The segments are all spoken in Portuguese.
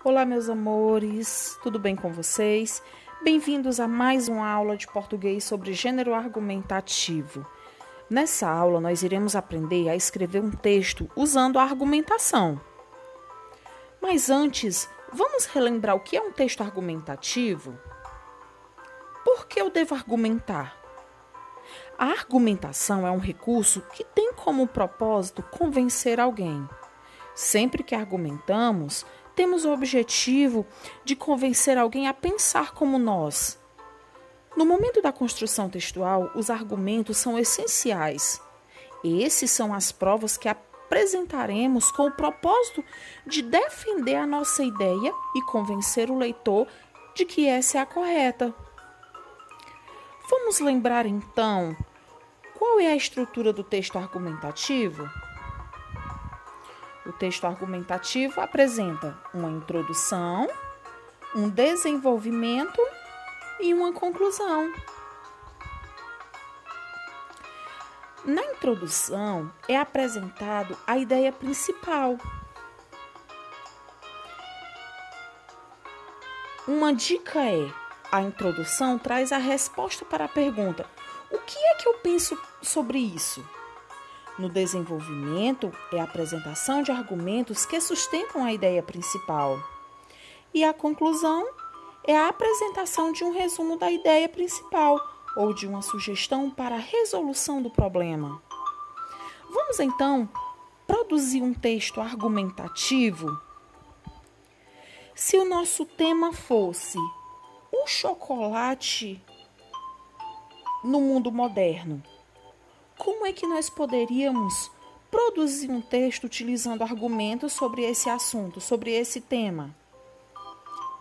Olá, meus amores, tudo bem com vocês? Bem-vindos a mais uma aula de português sobre gênero argumentativo. Nessa aula, nós iremos aprender a escrever um texto usando a argumentação. Mas antes, vamos relembrar o que é um texto argumentativo? Por que eu devo argumentar? A argumentação é um recurso que tem como propósito convencer alguém. Sempre que argumentamos, temos o objetivo de convencer alguém a pensar como nós. No momento da construção textual, os argumentos são essenciais. Esses são as provas que apresentaremos com o propósito de defender a nossa ideia e convencer o leitor de que essa é a correta. Vamos lembrar então qual é a estrutura do texto argumentativo? O texto argumentativo apresenta uma introdução, um desenvolvimento e uma conclusão. Na introdução é apresentado a ideia principal. Uma dica é: a introdução traz a resposta para a pergunta: o que é que eu penso sobre isso? No desenvolvimento, é a apresentação de argumentos que sustentam a ideia principal. E a conclusão é a apresentação de um resumo da ideia principal ou de uma sugestão para a resolução do problema. Vamos, então, produzir um texto argumentativo? Se o nosso tema fosse o chocolate no mundo moderno, como é que nós poderíamos produzir um texto utilizando argumentos sobre esse assunto, sobre esse tema?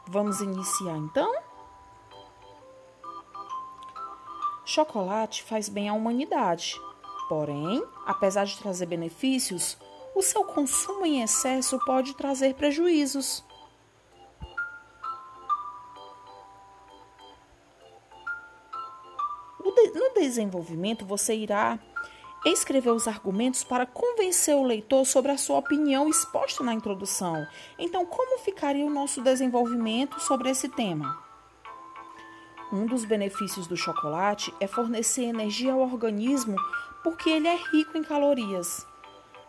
Vamos iniciar então? Chocolate faz bem à humanidade, porém, apesar de trazer benefícios, o seu consumo em excesso pode trazer prejuízos. No desenvolvimento, você irá escrever os argumentos para convencer o leitor sobre a sua opinião exposta na introdução. Então, como ficaria o nosso desenvolvimento sobre esse tema? Um dos benefícios do chocolate é fornecer energia ao organismo porque ele é rico em calorias.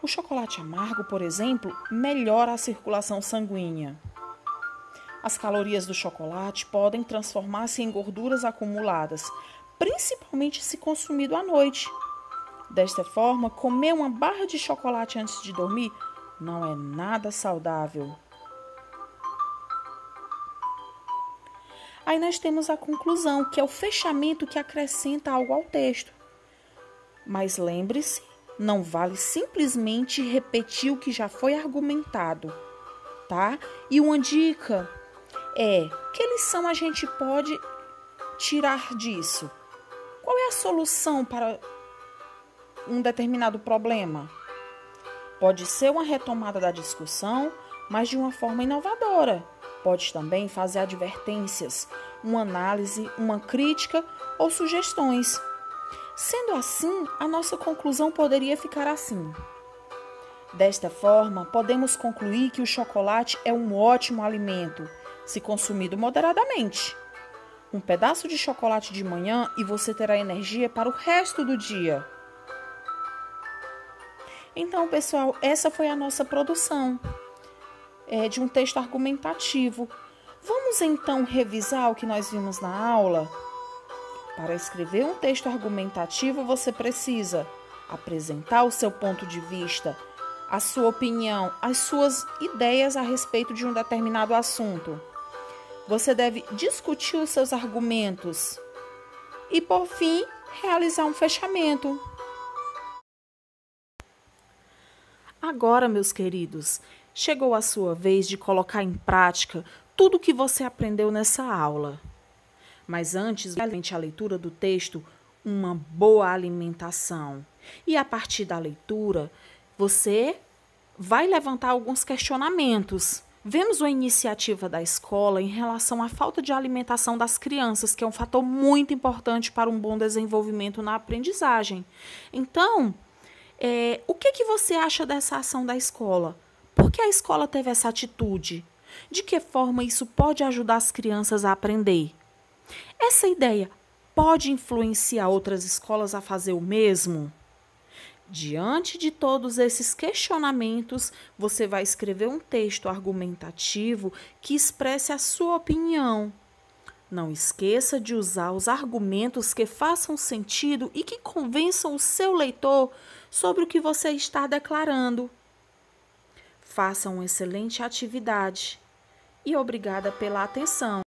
O chocolate amargo, por exemplo, melhora a circulação sanguínea. As calorias do chocolate podem transformar-se em gorduras acumuladas, principalmente se consumido à noite. Desta forma, comer uma barra de chocolate antes de dormir não é nada saudável. Aí nós temos a conclusão, que é o fechamento que acrescenta algo ao texto. Mas lembre-se, não vale simplesmente repetir o que já foi argumentado, tá? E uma dica é: que lição a gente pode tirar disso? Qual é a solução para um determinado problema? Pode ser uma retomada da discussão, mas de uma forma inovadora. Pode também fazer advertências, uma análise, uma crítica ou sugestões. Sendo assim, a nossa conclusão poderia ficar assim. Desta forma, podemos concluir que o chocolate é um ótimo alimento, se consumido moderadamente. Um pedaço de chocolate de manhã e você terá energia para o resto do dia. Então, pessoal, essa foi a nossa produção de um texto argumentativo. Vamos então revisar o que nós vimos na aula? Para escrever um texto argumentativo, você precisa apresentar o seu ponto de vista, a sua opinião, as suas ideias a respeito de um determinado assunto. Você deve discutir os seus argumentos e, por fim, realizar um fechamento. Agora, meus queridos, chegou a sua vez de colocar em prática tudo o que você aprendeu nessa aula. Mas antes, além da leitura do texto, uma boa alimentação. E a partir da leitura, você vai levantar alguns questionamentos. Vemos uma iniciativa da escola em relação à falta de alimentação das crianças, que é um fator muito importante para um bom desenvolvimento na aprendizagem. Então, o que você acha dessa ação da escola? Por que a escola teve essa atitude? De que forma isso pode ajudar as crianças a aprender? Essa ideia pode influenciar outras escolas a fazer o mesmo? Diante de todos esses questionamentos, você vai escrever um texto argumentativo que expresse a sua opinião. Não esqueça de usar os argumentos que façam sentido e que convençam o seu leitor sobre o que você está declarando. Faça uma excelente atividade e obrigada pela atenção.